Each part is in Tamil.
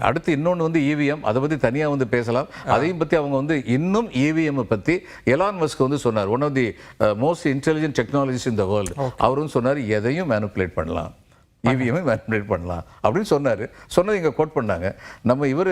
அடுத்து இன்னொன்று வந்து இவிஎம், அதை பற்றி தனியாக வந்து பேசலாம். அதையும் பற்றி அவங்க வந்து இன்னும் இவிஎம் பற்றி எலான் மஸ்க் வந்து சொன்னார், one of the most intelligent technologies in the world. அவரும் சொன்னார் எதையும் மேனிப்புலேட் பண்ணலாம், இவிஎம்ஐ மேனிப்புலேட் பண்ணலாம் அப்படின்னு சொன்னார். சொன்னது இங்கே கோட் பண்ணாங்க. நம்ம இவர்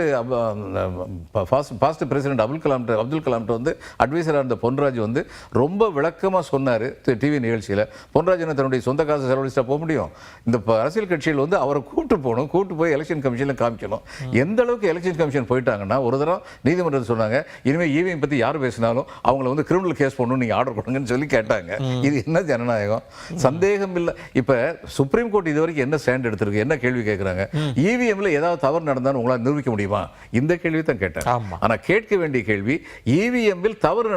பாஸ்ட் பிரசிடென்ட் அப்துல் கலாம்கிட்ட வந்து அட்வைசராக இருந்த பொன்ராஜ் வந்து ரொம்ப விளக்கமாக சொன்னார் டிவி நிகழ்ச்சியில். பொன்ராஜ் என்ன தன்னுடைய சொந்த காசு செலவழிச்சா போக முடியும்? இந்த அரசியல் கட்சியில் வந்து அவரை கூட்டு போய் எலெக்ஷன் கமிஷனில் காமிக்கணும். எந்த அளவுக்கு எலெக்ஷன் கமிஷன் போயிட்டாங்கன்னா, ஒரு தரம் நீதிமன்றம் சொன்னாங்க, இனிமேல் இவிஎம் பற்றி யார் பேசினாலும் அவங்கள வந்து கிரிமினல் கேஸ் பண்ணணும், நீங்கள் ஆர்டர் கொடுங்கன்னு சொல்லி கேட்டாங்க. இது என்ன ஜனநாயகம்? சந்தேகம் இல்லை. இப்போ சுப்ரீம் கோர்ட் இது வரைக்கும் என்ன ஸ்டாண்ட் எடுத்திருக்கு, என்ன கேள்வி கேட்குறாங்க? இவிஎம்ல ஏதாவது தவறு நடந்தாலும் உங்களால் நிரூபிக்க முடியுமா? இந்த கேள்வி தான் கேட்டேன். ஆனால் கேட்க வேண்டிய கேள்வி, இவிஎம்மில் தவறு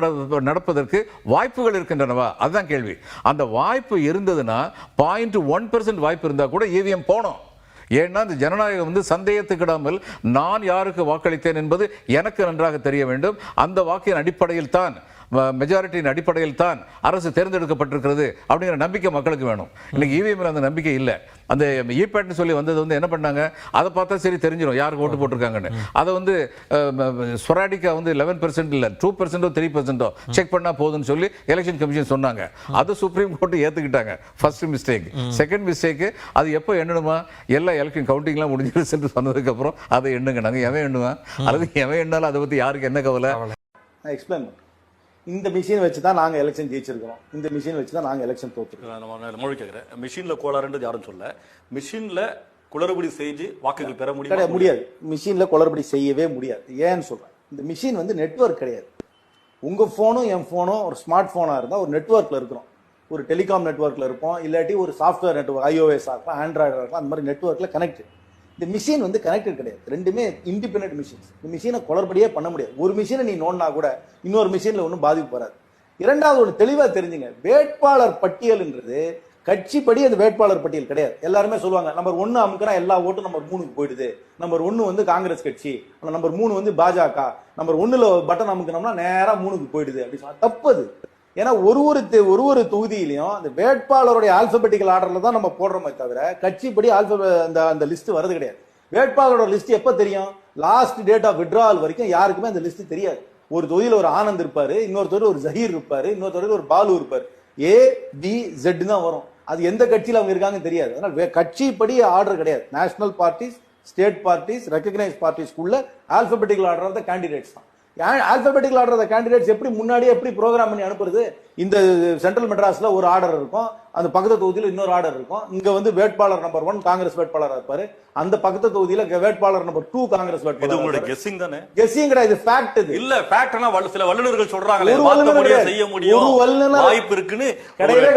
நடப்பதற்கு வாய்ப்புகள் இருக்கின்றனவா? அதுதான் கேள்வி. அந்த வாய்ப்பு இருந்ததுன்னா 0.1% வாய்ப்பு இருந்தால் கூட இவிஎம் போனோம். ஏன்னா இந்த ஜனநாயகம் வந்து சந்தேகத்துக்கிடாமல் நான் யாருக்கு வாக்களித்தேன் என்பது எனக்கு நன்றாக தெரிய வேண்டும். அந்த வாக்கின் அடிப்படையில் தான், மெஜாரிட்டியின் அடிப்படையில் தான் அரசு தேர்ந்தெடுக்கப்பட்டிருக்கிறது அப்படிங்கிற நம்பிக்கை மக்களுக்கு வேணும். இன்னைக்கு இவிஎம்ல அந்த நம்பிக்கை இல்லை. அந்த இபேட்னு சொல்லி வந்தது வந்து என்ன பண்ணாங்க, அதை பார்த்தா சரி தெரிஞ்சிடும் யாருக்கு ஓட்டு போட்டிருக்காங்கன்னு. அதை வந்து ஸ்பொராடிக்காக வந்து 11% இல்லை 2% 3% செக் பண்ணால் போதுன்னு சொல்லி எலெக்ஷன் கமிஷன் சொன்னாங்க. அதை சுப்ரீம் கோர்ட் ஏற்றுக்கிட்டாங்க. First mistake. செகண்ட் மிஸ்டேக்கு, அது எப்போ எண்ணணுமா, எல்லா எலெக்ஷன் கவுண்டிங்லாம் முடிஞ்சிருச்சுன்னு சொன்னதுக்கப்புறம் அதை எண்ணுங்க. நாங்கள் எவன் எண்ணுவேன், அல்லது எவன் எண்ணாலும் அதை பற்றி யாருக்கு என்ன கவலை? எக்ஸ்பிளைன் இந்த மிஷின் வச்சு தான் நாங்கள் எலெக்ஷன் ஜெயிச்சிருக்கிறோம், இந்த மிஷின் வச்சு தான் நாங்கள் எலெக்ஷன் தோற்றுருக்கோம். நான் மொழி கேட்குறேன், மிஷினில் கோளாறுன்றது யாரும் சொல்ல, மிஷினில் குளறுபடி செஞ்சு வாக்குகள் பெற முடியாது. மிஷினில் குளறுபடி செய்யவே முடியாது. ஏன்னு சொல்கிறேன், இந்த மிஷின் வந்து நெட்வொர்க் கிடையாது. உங்கள் ஃபோனும் என் ஃபோனும் ஒரு ஸ்மார்ட் ஃபோனாக இருந்தால் ஒரு நெட்வொர்க்கில் இருக்கிறோம், ஒரு டெலிகாம் நெட்வொர்க்கில் இருப்போம், இல்லாட்டி ஒரு சாஃப்ட்வேர் நெட்வொர்க், iOS-ஆக இருக்கலாம், ஆண்ட்ராய்டாக இருக்கலாம், அந்த மாதிரி நெட்வொர்க்கில் கனெக்டட். இந்த மிஷின் வந்து கனெக்டட் கிடையாது. ரெண்டுமே இண்டிபெண்டன்ட் மிஷின்ஸ். இந்த மிஷினை குளறுபடியே பண்ண முடியாது. ஒரு மிஷினை நீ நோண்டினா கூட இன்னொரு மிஷினில் ஒன்றும் பாதிப்பு வராது. இரண்டாவது ஒரு தெளிவாக தெரிஞ்சுங்க, வேட்பாளர் பட்டியல்ன்றது கட்சிப்படி அந்த வேட்பாளர் பட்டியல் கிடையாது. எல்லாருமே சொல்லுவாங்க நம்பர் 1 அமுக்கினா எல்லா ஓட்டும் நம்பர் 3க்கு போயிடுது, நம்பர் 1 வந்து காங்கிரஸ் கட்சி, நம்பர் 3 வந்து பாஜக, நம்பர் 1ல பட்டன் அமுக்கினோம்னா நேரா 3க்கு போயிடுது அப்படின்னு சொன்னா தப்பது. ஏன்னா ஒரு தொகுதியிலையும் அந்த வேட்பாளருடைய ஆல்பபெட்டிக்கல் ஆர்டர்ல தான் நம்ம போடுறோமே தவிர கட்சிப்படி அந்த லிஸ்ட் வரது கிடையாது. வேட்பாளரோட லிஸ்ட் எப்ப தெரியும்? லாஸ்ட் டேட் ஆஃப் விட்ராவல் வரைக்கும் யாருக்குமே அந்த லிஸ்ட் தெரியாது. ஒரு தொகுதியில் ஒரு ஆனந்த் இருப்பாரு, இன்னொரு தொகுதியில் ஒரு ஜஹீர் இருப்பாரு, இன்னொரு தொகுதியில் ஒரு பாலு இருப்பாரு. ABZ தான் வரும். அது எந்த கட்சியில் அவங்க இருக்காங்கன்னு தெரியாது. அதனால கட்சிப்படி ஆர்டர் கிடையாது. National parties, state parties, recognise பார்ட்டிஸ்க்குள்ள alphabetical order of the candidates தான். Alphabetical order of the candidates எப்படி முன்னாடியே எப்படி ப்ரோக்ராம் பண்ணி அனுப்புறது? இந்த சென்ட்ரல் மெட்ராஸ்ல ஒரு ஆர்டர் இருக்கும், அந்த பக்கத்து தொகுதியில் இன்னொரு ஆர்டர் இருக்கும். இங்க வந்து வேட்பாளர் நம்பர் 1 காங்கிரஸ் வேட்பாளர் இருப்பாரு, அந்த பக்கத்து தொகுதியில வேட்பாளர் நம்பர் 2 காங்கிரஸ் வேட்பாளர். உங்களுடைய கெஸ்ஸிங் தானே? கெஸ்ஸிங் கிடையாது, ஃபேக்ட். இது இல்ல ஃபேக்ட்னா சில வல்லுநர்கள் சொல்றாங்களே செய்ய முடியும், வாய்ப்பு இருக்குன்னு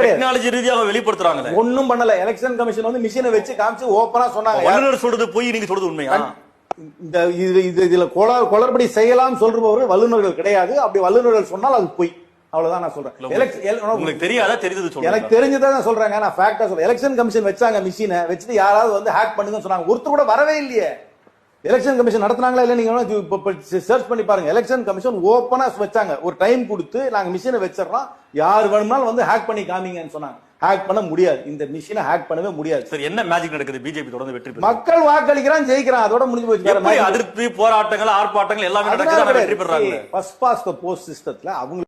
டெக்னாலஜி ரீதியாக வெளிப்படுத்துறாங்க. ஒண்ணும் பண்ணல. எலெக்ஷன் கமிஷன் வந்து மிஷினை வச்சு காமிச்சு ஓபனா சொன்னாங்க. வல்லுநர் சொல்றது போய் நீங்க சொல்றது உண்மையா? இந்த இதுல குளறுபடி செய்யலாம் சொல்றவர்கள் வல்லுநர்கள் கிடையாது. அப்படி வல்லுநர்கள் சொன்னால் அது பொய். அவ்வளவுதான் நான் சொல்றேன். உங்களுக்கு தெரியாதா? தெரிஞ்சது எனக்கு தெரிஞ்சதான் சொல்றாங்க. நான் ஃபேக்டா சொல்றேன். எலெக்ஷன் கமிஷன் வச்சாங்க, மிஷினை வச்சுட்டு யாராவது வந்து ஹேக் பண்ணுங்கன்னு சொன்னாங்க. ஒருத்தர் கூட வரவே இல்லையே. எலெக்ஷன் கமிஷன் நடத்தினாங்களா இல்ல? நீங்க சர்ச் பண்ணி பாருங்க. எலெக்ஷன் கமிஷன் ஓபனா வச்சாங்க, ஒரு டைம் கொடுத்து நாங்க மிஷினை வச்சிடறோம், யார் வேணும்னாலும் வந்து ஹேக் பண்ணி காமிங்கன்னு சொன்னாங்க. ஹேக் பண்ண முடியாது. இந்த மிஷினை ஹேக் பண்ணவே முடியாது. சரி, என்ன மேஜிக் நடக்குது? பிஜேபி தொடர்ந்து வெற்றி பெறுது, மக்கள் வாக்களிக்கிறான், ஜெயிக்கிறான், அதோட முடிஞ்சு போச்சு. அதிருப்தி, போராட்டங்கள், ஆர்ப்பாட்டங்கள் எல்லாமே நடக்குது, வெற்றி பெறாங்க. ஃபர்ஸ்ட் பாஸ்ட் தி போஸ்ட் சிஸ்டத்துல அவங்க